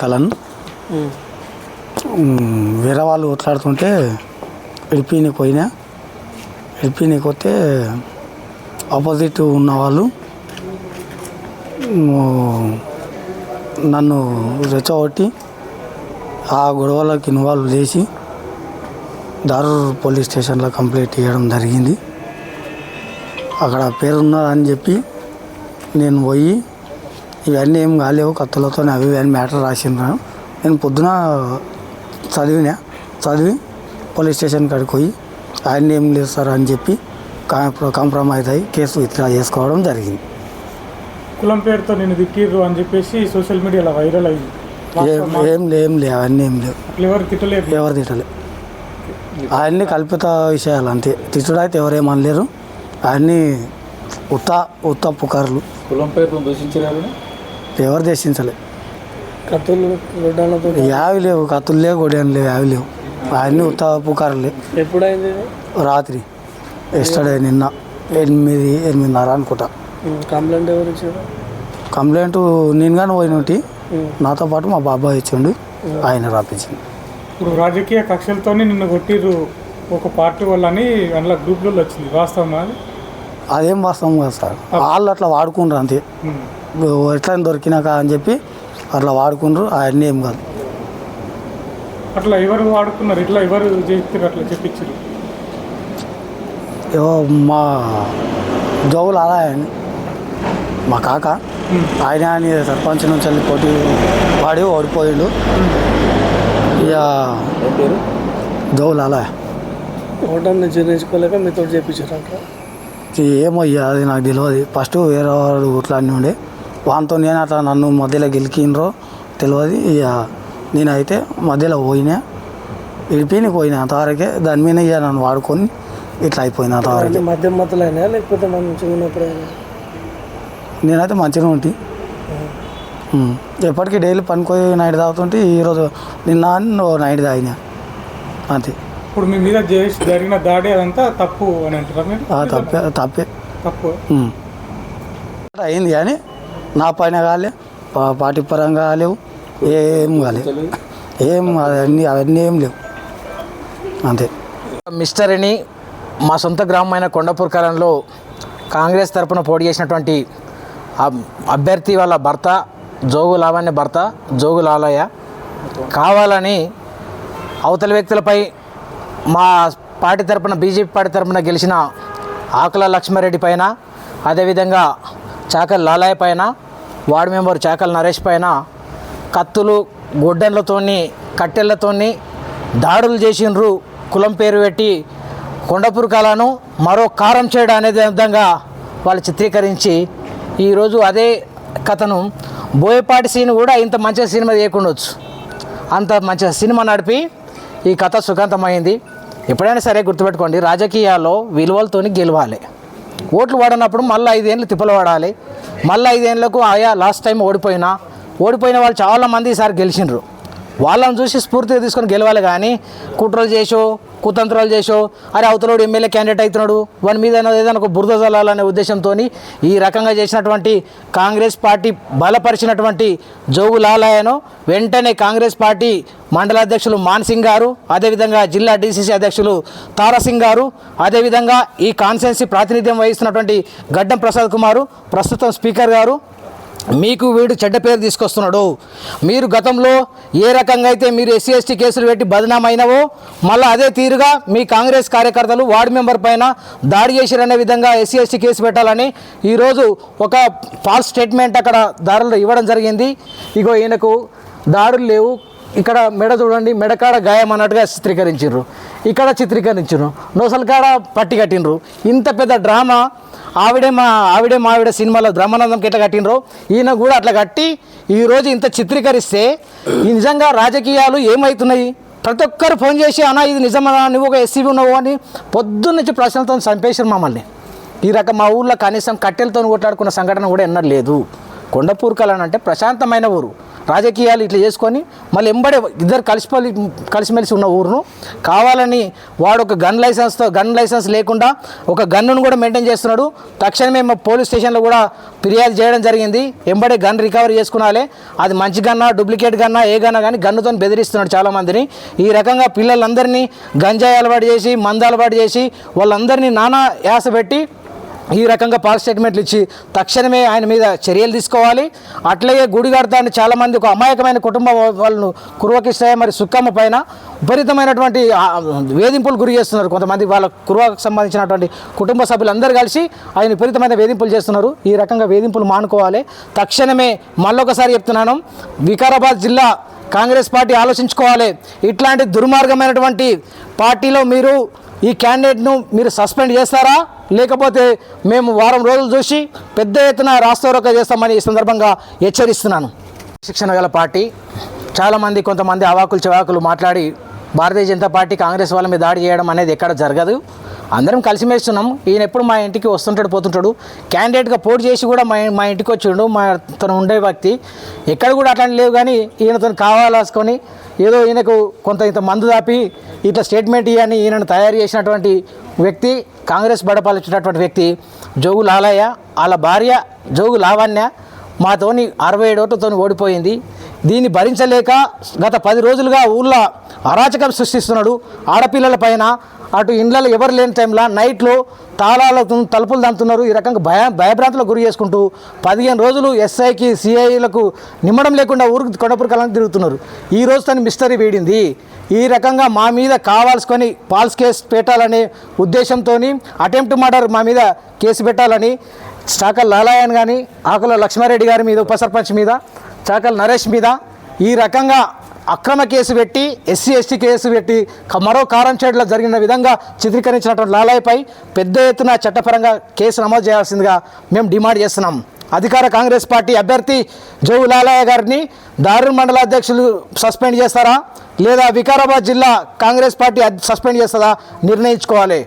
కలన్ వేరే వాళ్ళు కొట్లాడుతుంటే ఎడిపినికి వస్తే ఆపోజిట్ ఉన్న వాళ్ళు నన్ను రెచ్చగొట్టి ఆ గొడవలకు ఇన్వాల్వ్ చేసి దారూర్ పోలీస్ స్టేషన్లో కంప్లైంట్ ఇవ్వడం జరిగింది. అక్కడ పేరున్నదని చెప్పి నేను పోయి ఇవన్నీ ఏం కాలేవు, కత్తులతో అవి ఇవన్నీ మ్యాటర్ రాసిండ్రు. నేను పొద్దున చదివి పోలీస్ స్టేషన్ కాడికి పోయి అవన్నీ ఏం లేదు సార్ అని చెప్పి కాంప్రమైజ్ అయ్యి కేసు విత్డ్రా చేసుకోవడం జరిగింది. కులం పేరుతో నేను తిట్టిర్రు అని చెప్పేసి సోషల్ మీడియాలో వైరల్ అయ్యింది. ఏం లేవు అవన్నీ ఏం లేవు. ఎవరు తిట్టలేదు? అవన్నీ కల్పిత విషయాలు అంతే. తిట్టుడైతే ఎవరేమనలేరు. అవన్నీ ఉత్త పుకార్లు. కులం పేరుతో దూషించారు, ఎవరు దర్శించలే. కత్తులు యావి లేవు, కత్తులు లేవు, గొడవలు లేవు, యావి లేవు. అవన్నీ ఉత్త పుకారులే. ఎప్పుడైంది? రాత్రి ఎస్టర్డే నిన్న 8:30 అనుకుంటా. కంప్లైంట్ ఎవరు ఇచ్చారు? కంప్లైంట్ నేను కానీ పోయినట్టు నాతో పాటు మా బాబాయ్ ఇచ్చిండు, ఆయన రాపించింది. ఇప్పుడు రాజకీయ కక్షలతోనే నిన్ను కొట్టిర్రు ఒక పార్టీ వాళ్ళని అందులో గ్రూప్లలో వచ్చింది, వాస్తవం అది? అదేం వాస్తవం కాదు సార్. వాళ్ళు అట్లా వాడుకుండ్రు అంతే. ఎట్లా దొరికినాక అని చెప్పి అట్లా వాడుకుండ్రు. అవన్నీ ఏం కాదు. అట్లా ఎవరు వాడుకున్నారు? ఇట్లా ఎవరు చెప్పారు? అట్లా చెప్పించారు మా జోగులు అలా మా కాక ఆయన సర్పంచ్ నుంచి వెళ్ళి పోటీ వాడి ఓడిపోయిండు. ఇక జోగులు అలా ఓటాన్ని జీర్ణించుకోలేక మీతో చెప్పించారు అట్లా. ఏమో ఇక అది నాకు తెలియదు. ఫస్ట్ వేరే వాడు ఇట్లా అన్నీ ఉండే వానితో నేను అట్లా నన్ను మధ్యలో గెలికినరో తెలియదు. ఇక నేనైతే మధ్యలో పోయినా, పోయినా అంతవరకే. దాని మీద ఇక నన్ను వాడుకొని ఇట్లా అయిపోయింది అంతవరకు. మధ్య మధ్యలో అయినా లేకపోతే మంచిగా ఉన్నప్పుడు నేనైతే మంచిగా ఉంటే ఎప్పటికీ డైలీ పనికోయి నైట్ తాగుతుంటే ఈరోజు నిన్న నైట్ తాగినా అంతే. ఇప్పుడు మీ మీద జరిగిన దాడి అదంతా తప్పు అని అంటారా? తప్పే తప్పు అయింది కానీ నా పైన కాలే, పార్టీ పరంగా కాలేవు, ఏం కాలేదు. అవన్నీ ఏం లేవు అంతే. మిస్టర్ అని మా సొంత గ్రామమైన కొండపూర్ కాలంలో కాంగ్రెస్ తరపున పోటీ చేసినటువంటి అభ్యర్థి వాళ్ళ భర్త జోగు లావణ్య భర్త జోగు లాలయ్య కావాలని అవతల వ్యక్తులపై మా పార్టీ తరపున బీజేపీ పార్టీ తరపున గెలిచిన ఆకుల లక్ష్మారెడ్డి పైన, అదేవిధంగా చాకల్ లాలయ్య పైన, వార్డు మెంబర్ చాకల్ నరేష్ పైన కత్తులు గొడ్డన్లతోని కట్టెళ్లతోని దాడులు చేసిండ్రు. కులం పేరు పెట్టి కొండపూర్ కాలను మరో కారం చేయడం అనేది విధంగా వాళ్ళు చిత్రీకరించి ఈరోజు అదే కథను బోయపాటి సీన్ కూడా ఇంత మంచిగా సినిమా చేయకుండొచ్చు, అంత మంచిగా సినిమా నడిపి ఈ కథ సుఖాంతమైంది. ఎప్పుడైనా సరే గుర్తుపెట్టుకోండి, రాజకీయాల్లో విలువలతోని గెలవాలి. ఓట్లు వాడినప్పుడు మళ్ళీ 5 ఏళ్ళు తిప్పలు పడాలి. మళ్ళీ 5 ఏళ్ళకు లాస్ట్ టైం ఓడిపోయిన వాళ్ళు చాలామంది ఈసారి గెలిచిండ్రు. వాళ్ళని చూసి స్ఫూర్తిగా తీసుకొని గెలవాలి. కానీ కుట్రలు చేసో కుతంత్రాలు చేసో అరే అవతలోడు ఎమ్మెల్యే క్యాండిడేట్ అవుతున్నాడు వాని మీద ఏదైనా ఒక బురద జల్లాలనే ఉద్దేశంతో ఈ రకంగా చేసినటువంటి కాంగ్రెస్ పార్టీ బలపరిచినటువంటి జోగు లాలయ్యను వెంటనే కాంగ్రెస్ పార్టీ మండలాధ్యక్షులు మాన్సింగ్ గారు, అదేవిధంగా జిల్లా డీసీసీ అధ్యక్షులు తారాసింగ్ గారు, అదేవిధంగా ఈ కాన్స్టిట్యున్సీ ప్రాతినిధ్యం వహిస్తున్నటువంటి గడ్డం ప్రసాద్ కుమారు, ప్రస్తుతం స్పీకర్ గారు, మీకు వీడు చెడ్డ పేరు తీసుకొస్తున్నాడు. మీరు గతంలో ఏ రకంగా అయితే మీరు ఎస్సీ ఎస్టీ కేసులు పెట్టి బదనామైనవో మళ్ళీ అదే తీరుగా మీ కాంగ్రెస్ కార్యకర్తలు వార్డు మెంబర్ పైన దాడి చేసిరనే విధంగా ఎస్సీ ఎస్టీ కేసు పెట్టాలని ఈరోజు ఒక ఫాల్స్ స్టేట్మెంట్ అక్కడ దారులు ఇవ్వడం జరిగింది. ఇగో ఈయనకు దాడులు లేవు, ఇక్కడ మెడ చూడండి, మెడకాడ గాయం అన్నట్టుగా చిత్రీకరించారు, ఇక్కడ చిత్రీకరించారు, నోసల కాడ పట్టి కట్టినరు. ఇంత పెద్ద డ్రామా ఆవిడే మావిడ సినిమాలో బ్రహ్మానందంకి ఎట్లా కట్టినరో ఈయన కూడా అట్లా కట్టి ఈరోజు ఇంత చిత్రీకరిస్తే నిజంగా రాజకీయాలు ఏమవుతున్నాయి? ప్రతి ఒక్కరు ఫోన్ చేసి అన్నా ఇది నిజమన్నా, నువ్వు ఒక ఎస్సీబీ ఉన్నావు అని పొద్దున్న నుంచి ప్రశ్నలతో చంపేశారు మమ్మల్ని. ఈ రకం మా ఊళ్ళో కనీసం కట్టెలతో కొట్లాడుకున్న సంఘటన కూడా ఎన్నడూ లేదు. కొండపూర్ కళ అంటే ప్రశాంతమైన ఊరు. రాజకీయాలు ఇట్లా చేసుకొని మళ్ళీ ఎంబడే ఇద్దరు కలిసిమెలిసి ఉన్న ఊరును కావాలని వాడు ఒక గన్ లైసెన్స్ లేకుండా ఒక గన్నును కూడా మెయింటైన్ చేస్తున్నాడు. తక్షణమే మా పోలీస్ స్టేషన్లో కూడా ఫిర్యాదు చేయడం జరిగింది. ఎంబడే గన్ రికవరీ చేసుకునాలి. అది మంచి గన్నా డూప్లికేట్ గన్నా ఏ గన్నా కానీ గన్నుతో బెదిరిస్తున్నాడు చాలామందిని. ఈ రకంగా పిల్లలందరినీ గంజాయి అలవాటు చేసి మందు అలవాటు చేసి వాళ్ళందరినీ నానా యాస పెట్టి ఈ రకంగా పాల్ స్టేట్మెంట్లు ఇచ్చి తక్షణమే ఆయన మీద చర్యలు తీసుకోవాలి. అట్లాగే గుడి కడతాన్ని చాలామంది ఒక అమాయకమైన కుటుంబం వాళ్ళను కురువకిస్తాయి మరి సుక్కమ్మ పైన విపరీతమైనటువంటి వేధింపులు గురి చేస్తున్నారు. కొంతమంది వాళ్ళ కురువకు సంబంధించినటువంటి కుటుంబ సభ్యులందరూ కలిసి ఆయన విపరీతమైన వేధింపులు చేస్తున్నారు. ఈ రకంగా వేధింపులు మానుకోవాలి. తక్షణమే మళ్ళొకసారి చెప్తున్నాను, వికారాబాద్ జిల్లా కాంగ్రెస్ పార్టీ ఆలోచించుకోవాలి. ఇట్లాంటి దుర్మార్గమైనటువంటి పార్టీలో మీరు ఈ క్యాండిడేట్ను మీరు సస్పెండ్ చేస్తారా, లేకపోతే మేము వారం రోజులు చూసి పెద్ద ఎత్తున రాస్తారోక చేస్తామని ఈ సందర్భంగా హెచ్చరిస్తున్నాను. శిక్షణ గల పార్టీ చాలామంది కొంతమంది అవాకులు చవాకులు మాట్లాడి భారతీయ జనతా పార్టీ కాంగ్రెస్ వాళ్ళ మీద దాడి చేయడం అనేది ఎక్కడ జరగదు. అందరం కలిసిమెస్తున్నాం. ఈయన ఎప్పుడు మా ఇంటికి వస్తుంటాడు పోతుంటాడు. క్యాండిడేట్గా పోటీ చేసి కూడా మా ఇంటికి వచ్చిండు. తను ఉండే వ్యక్తి ఎక్కడ కూడా అట్లాంటి లేవు. కానీ ఈయనతో కావాలసుకొని ఏదో ఈయనకు ఇంత మందు దాపి ఇట్లా స్టేట్మెంట్ ఇవ్వని ఈయనను తయారు చేసినటువంటి వ్యక్తి కాంగ్రెస్ బడపాలిచ్చినటువంటి వ్యక్తి జోగు లాలయ్య. వాళ్ళ భార్య జోగు లావణ్య మాతోని 67 ఓట్లతో ఓడిపోయింది. దీన్ని భరించలేక గత 10 రోజులుగా ఊళ్ళో అరాచకం సృష్టిస్తున్నాడు. ఆడపిల్లల పైన అటు ఇండ్లలో ఎవరు లేని టైంలో నైట్లో తాళాలతో తలుపులు దంతున్నారు. ఈ రకంగా భయభ్రాంతులకు గురి చేసుకుంటూ 15 రోజులు ఎస్ఐకి సిఐలకు నిమ్మడం లేకుండా ఊరికి కొండపురకాలని తిరుగుతున్నారు. ఈ రోజు తను మిస్టరీ వేడింది. ఈ రకంగా మా మీద కావాల్సుకొని ఫాల్స్ కేసు పెట్టాలనే ఉద్దేశంతో అటెంప్ట్ మర్డర్ మా మీద కేసు పెట్టాలని చాకల్ లాలయ్యన్ కానీ ఆకుల లక్ష్మారెడ్డి గారి మీద ఉప సర్పంచ్ మీద చాకల్ నరేష్ మీద ఈ రకంగా అక్రమ కేసు పెట్టి ఎస్సీ ఎస్టీ కేసు పెట్టి మరో కారంచేడులో జరిగిన విధంగా చిత్రీకరించినటువంటి లాలయ్యపై పెద్ద ఎత్తున చట్టపరంగా కేసు నమోదు చేయాల్సిందిగా మేము డిమాండ్ చేస్తున్నాం. అధికార కాంగ్రెస్ పార్టీ అభ్యర్థి జోగు లాలయ్య గారిని దారుణ మండల అధ్యక్షులు సస్పెండ్ చేస్తారా లేదా వికారాబాద్ జిల్లా కాంగ్రెస్ పార్టీ సస్పెండ్ చేస్తారా నిర్ణయించుకోవాలి.